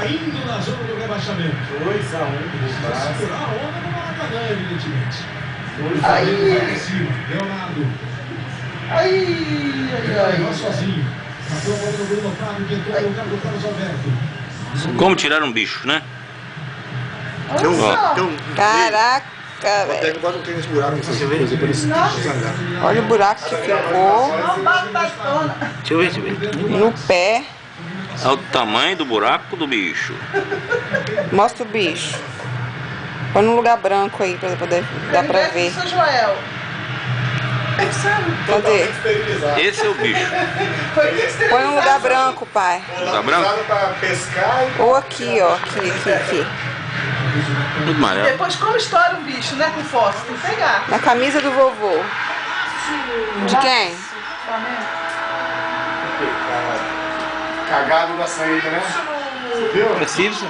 caindo na zona do rebaixamento. 2 a 1 Precisa segurar a onda no Maracanã, evidentemente. Aí. Leonardo. Aí. Sozinho. Passou a bola no Bruno Otávio, que entrou no lugar do Carlos Alberto. Como tirar um bicho, né? Caraca, velho. Bota um tênis buraco nessa coisa pra eles andar. Olha o buraco que ficou Deixa eu ver. no pé. Olha o tamanho do buraco do bicho. Mostra o bicho. Põe num lugar branco aí pra poder dar pra ver. São Joel. Cadê? Esse é o bicho. Põe num lugar branco, pai. Lugar branco? Pra pescar e... Ou aqui, ó. Aqui. Tudo amarelo. Depois, como estoura o bicho, né? Com fósforo, tem que pegar. Na camisa do vovô. De quem? Cagado da saída, né? Viu? Preciso.